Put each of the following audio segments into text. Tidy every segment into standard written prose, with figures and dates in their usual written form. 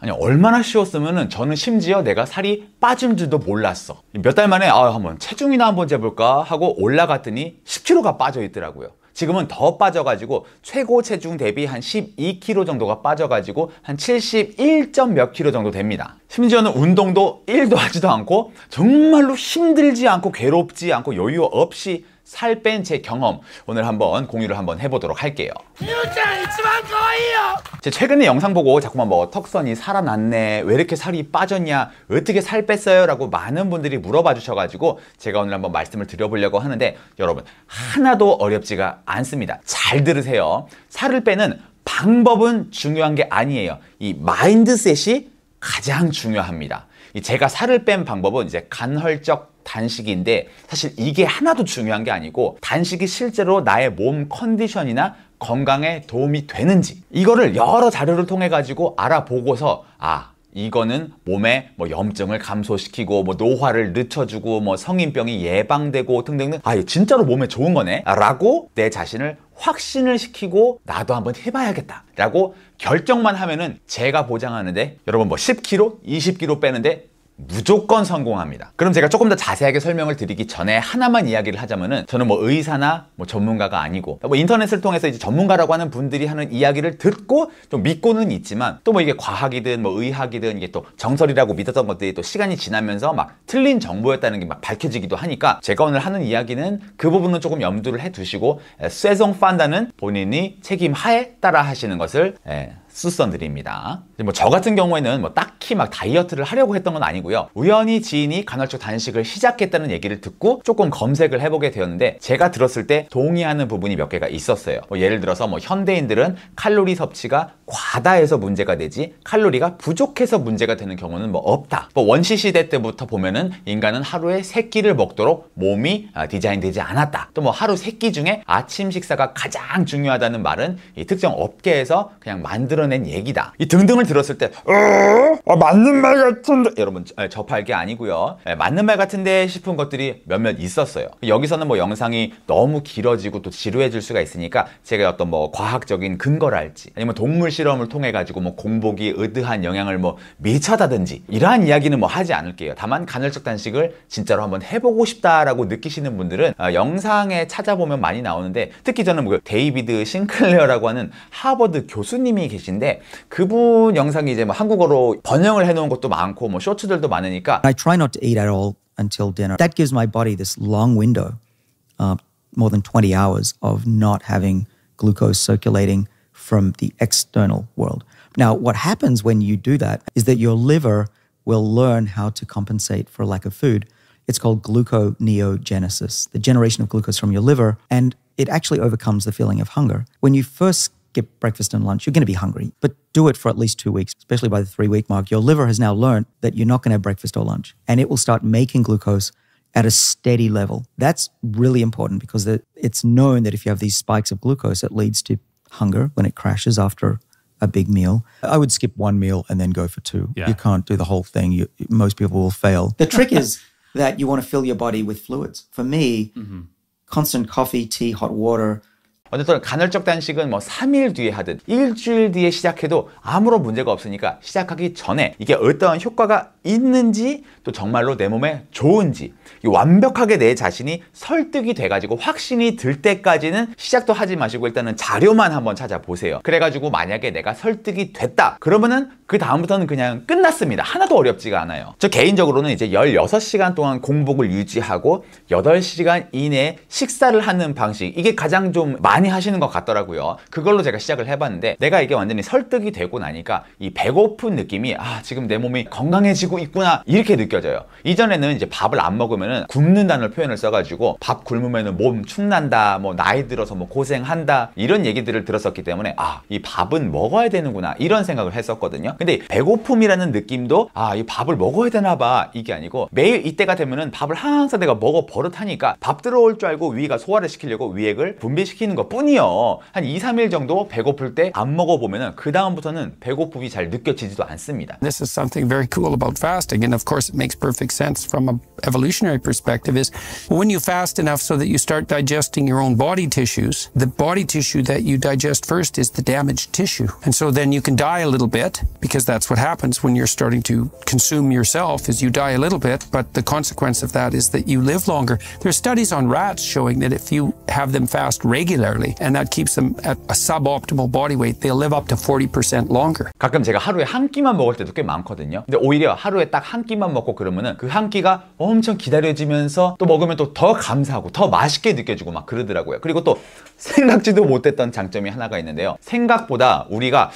아니 얼마나 쉬웠으면은 저는 심지어 내가 살이 빠진 줄도 몰랐어. 몇 달 만에 한번 체중이나 한번 재볼까 하고 올라갔더니 10kg가 빠져 있더라고요. 지금은 더 빠져가지고 최고 체중 대비 한 12kg 정도가 빠져가지고 한 71점 몇 킬로 정도 됩니다. 심지어는 운동도 1도 하지도 않고 정말로 힘들지 않고 괴롭지 않고 여유 없이 살 뺀 제 경험 오늘 한번 공유를 한번 해보도록 할게요. 제 최근에 영상 보고 자꾸만 뭐 턱선이 살아났네, 왜 이렇게 살이 빠졌냐, 어떻게 살 뺐어요? 라고 많은 분들이 물어봐 주셔가지고 제가 오늘 한번 말씀을 드려보려고 하는데 여러분 하나도 어렵지가 않습니다. 잘 들으세요. 살을 빼는 방법은 중요한 게 아니에요. 이 마인드셋이 가장 중요합니다. 제가 살을 뺀 방법은 이제 간헐적 단식인데 사실 이게 하나도 중요한 게 아니고 단식이 실제로 나의 몸 컨디션이나 건강에 도움이 되는지 이거를 여러 자료를 통해 가지고 알아보고서 이거는 몸에 뭐 염증을 감소시키고 뭐 노화를 늦춰주고 뭐 성인병이 예방되고 등등등 이거 진짜로 몸에 좋은 거네 라고 내 자신을 확신을 시키고 나도 한번 해봐야겠다 라고 결정만 하면은 제가 보장하는데 여러분 뭐 10kg, 20kg 빼는데 무조건 성공합니다. 그럼 제가 조금 더 자세하게 설명을 드리기 전에 하나만 이야기를 하자면은 저는 뭐 의사나 뭐 전문가가 아니고 뭐 인터넷을 통해서 이제 전문가라고 하는 분들이 하는 이야기를 듣고 좀 믿고는 있지만 또 뭐 이게 과학이든 뭐 의학이든 이게 또 정설이라고 믿었던 것들이 또 시간이 지나면서 막 틀린 정보였다는 게 막 밝혀지기도 하니까 제가 오늘 하는 이야기는 그 부분은 조금 염두를 해 두시고 쇠송 판단은 본인이 책임하에 따라 하시는 것을 추천드립니다. 뭐 저 같은 경우에는 뭐 딱히 막 다이어트를 하려고 했던 건 아니고요. 우연히 지인이 간헐적 단식을 시작했다는 얘기를 듣고 조금 검색을 해보게 되었는데 제가 들었을 때 동의하는 부분이 몇 개가 있었어요. 뭐 예를 들어서 뭐 현대인들은 칼로리 섭취가 과다해서 문제가 되지 칼로리가 부족해서 문제가 되는 경우는 뭐 없다. 뭐 원시 시대 때부터 보면은 인간은 하루에 3끼를 먹도록 몸이 디자인되지 않았다. 또 뭐 하루 3끼 중에 아침 식사가 가장 중요하다는 말은 이 특정 업계에서 그냥 만들어낸 얘기다. 이 등등을 들었을 때 맞는 말 같은데 여러분 접할 게 아니고요. 맞는 말 같은데 싶은 것들이 몇몇 있었어요. 여기서는 뭐 영상이 너무 길어지고 또 지루해질 수가 있으니까 제가 어떤 뭐 과학적인 근거랄지 아니면 동물 실험을 통해 가지고 뭐 공복이 의드한 영향을 뭐 미쳐다든지 이러한 이야기는 뭐 하지 않을게요. 다만 간헐적 단식을 진짜로 한번 해보고 싶다라고 느끼시는 분들은 영상에 찾아보면 많이 나오는데 특히 저는 뭐 데이비드 싱클레어라고 하는 하버드 교수님이 계신데 그분 영상이 이제 뭐 한국어로 번역을 해놓은 것도 많고 뭐 쇼츠들도 많으니까 I try not to eat at all until dinner. That gives my body this long window, more than 20 hours of not having glucose circulating from the external world. Now, what happens when you do that is that your liver will learn how to compensate for a lack of food. It's called gluconeogenesis, the generation of glucose from your liver, and it actually overcomes the feeling of hunger. When you first skip breakfast and lunch, you're going to be hungry, but do it for at least 2 weeks, especially by the 3-week mark. Your liver has now learned that you're not going to have breakfast or lunch, and it will start making glucose at a steady level. That's really important because it's known that if you have these spikes of glucose, it leads to hunger when it crashes after a big meal. I would skip 1 meal and then go for 2. Yeah. You can't do the whole thing. Most people will fail. The trick is that you want to fill your body with fluids. For me, constant coffee, tea, hot water. 어쨌든 간헐적 단식은 뭐 3일 뒤에 하든 일주일 뒤에 시작해도 아무런 문제가 없으니까 시작하기 전에 이게 어떠한 효과가 있는지 또 정말로 내 몸에 좋은지 완벽하게 내 자신이 설득이 돼가지고 확신이 들 때까지는 시작도 하지 마시고 일단은 자료만 한번 찾아보세요. 그래가지고 만약에 내가 설득이 됐다 그러면은 그 다음부터는 그냥 끝났습니다. 하나도 어렵지가 않아요. 저 개인적으로는 이제 16시간 동안 공복을 유지하고 8시간 이내에 식사를 하는 방식 이게 가장 좀 많이 하시는 것 같더라고요. 그걸로 제가 시작을 해봤는데 내가 이게 완전히 설득이 되고 나니까 이 배고픈 느낌이 지금 내 몸이 건강해지고 있구나 이렇게 느껴져요. 이전에는 이제 밥을 안 먹으면은 굶는다는 표현을 써가지고 밥 굶으면은 몸 축난다, 뭐 나이 들어서 뭐 고생한다 이런 얘기들을 들었었기 때문에 이 밥은 먹어야 되는구나 이런 생각을 했었거든요. 근데 배고픔이라는 느낌도 이 밥을 먹어야 되나 봐 이게 아니고 매일 이때가 되면은 밥을 항상 내가 먹어 버릇하니까 밥 들어올 줄 알고 위가 소화를 시키려고 위액을 분비시키는 것 뿐이요. 한 2, 3일 정도 배고플 때 안 먹어보면은 그 다음부터는 배고픔이 잘 느껴지지도 않습니다. This is something very cool about fasting, and of course it makes perfect sense from an evolutionary perspective, is when you fast enough so that you start digesting your own body tissues, the body tissue that you digest first is the damaged tissue. And so then you can die a little bit, because that's what happens when you're starting to consume yourself, is you die a little bit, but the consequence of that is that you live longer. There's studies on rats showing that if you have them fast regularly, and that keeps them at a suboptimal body weight, they'll live up to 40% longer. 가끔 제가 하루에 한 끼만 먹을 때도 꽤 많거든요. 근데 오히려 하루에 딱 한 끼만 먹고 그러면은 그 한 끼가 엄청 기다려지면서 또 먹으면 또 더 감사하고 더 맛있게 느껴지고 막 그러더라고요. 그리고 또 생각지도 못했던 장점이 하나가 있는데요. 생각보다 우리가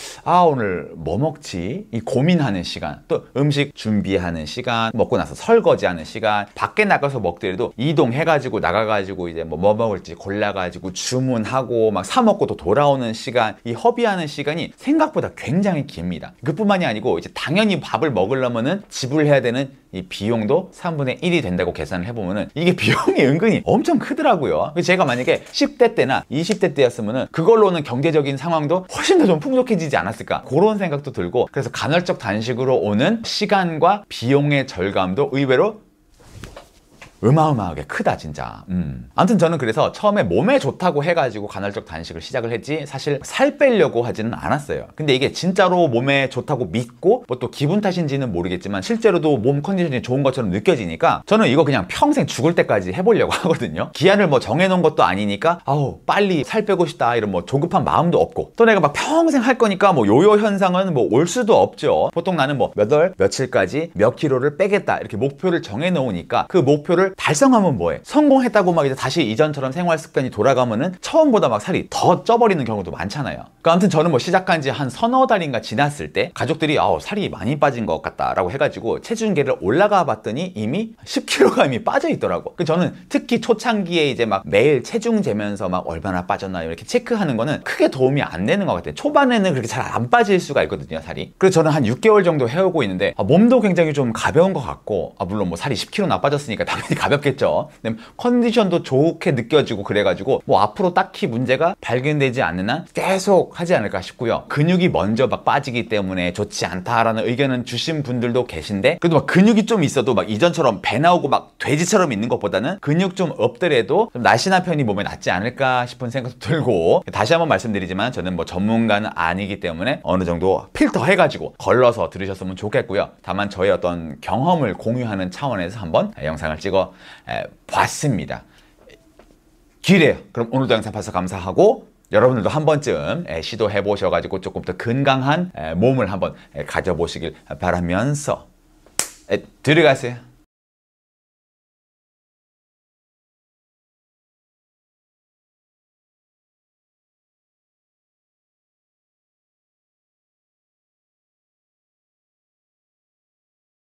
오늘 뭐 먹지? 이 고민하는 시간, 또 음식 준비하는 시간, 먹고 나서 설거지하는 시간, 밖에 나가서 먹더라도 이동해가지고 나가가지고 이제 뭐 먹을지 골라가지고 주문하고 막 사 먹고 또 돌아오는 시간, 이 허비하는 시간이 생각보다 굉장히 깁니다. 그뿐만이 아니고 이제 당연히 밥을 먹으려면은 지불해야 되는 이 비용도 3분의 1이 된다고 계산을 해보면은 이게 비용이 은근히 엄청 크더라고요. 제가 만약에 10대 때나 20대 때였으면은 그걸로는 경제적인 상황도 훨씬 더 좀 풍족해지지 않았을까, 그런 생각도 들고, 그래서 간헐적 단식으로 오는 시간과 비용의 절감도 의외로 어마어마하게 크다 진짜. 아무튼 저는 그래서 처음에 몸에 좋다고 해가지고 간헐적 단식을 시작을 했지, 사실 살 빼려고 하지는 않았어요. 근데 이게 진짜로 몸에 좋다고 믿고 뭐 또 기분 탓인지는 모르겠지만 실제로도 몸 컨디션이 좋은 것처럼 느껴지니까 저는 이거 그냥 평생 죽을 때까지 해보려고 하거든요. 기한을 뭐 정해놓은 것도 아니니까 빨리 살 빼고 싶다 이런 뭐 조급한 마음도 없고, 또 내가 막 평생 할 거니까 뭐 요요 현상은 뭐 올 수도 없죠. 보통 나는 뭐 몇 월 며칠까지 몇 킬로를 빼겠다 이렇게 목표를 정해놓으니까 그 목표를 달성하면 뭐해? 성공했다고 막 이제 다시 이전처럼 생활 습관이 돌아가면은 처음보다 막 살이 더 쪄버리는 경우도 많잖아요. 그러니까 아무튼 저는 뭐 시작한 지 한 서너 달인가 지났을 때 가족들이 살이 많이 빠진 것 같다라고 해가지고 체중계를 올라가 봤더니 이미 10kg가 이미 빠져 있더라고. 저는 특히 초창기에 이제 막 매일 체중 재면서 막 얼마나 빠졌나 이렇게 체크하는 거는 크게 도움이 안 되는 것 같아요. 초반에는 그렇게 잘 안 빠질 수가 있거든요, 살이. 그래서 저는 한 6개월 정도 해오고 있는데 몸도 굉장히 좀 가벼운 것 같고, 물론 뭐 살이 10kg나 빠졌으니까 당연히 가볍겠죠. 컨디션도 좋게 느껴지고 그래가지고 뭐 앞으로 딱히 문제가 발견되지 않는 한 계속 하지 않을까 싶고요. 근육이 먼저 막 빠지기 때문에 좋지 않다라는 의견은 주신 분들도 계신데, 그래도 막 근육이 좀 있어도 막 이전처럼 배 나오고 막 돼지처럼 있는 것보다는 근육 좀 없더라도 좀 날씬한 편이 몸에 낫지 않을까 싶은 생각도 들고, 다시 한번 말씀드리지만 저는 뭐 전문가는 아니기 때문에 어느 정도 필터 해가지고 걸러서 들으셨으면 좋겠고요. 다만 저의 어떤 경험을 공유하는 차원에서 한번 영상을 찍어 봤습니다. 기래요. 그럼 오늘도 영상 봐서 감사하고, 여러분들도 한 번쯤 시도해 보셔가지고 조금 더 건강한 몸을 한번 가져보시길 바라면서 들어가세요.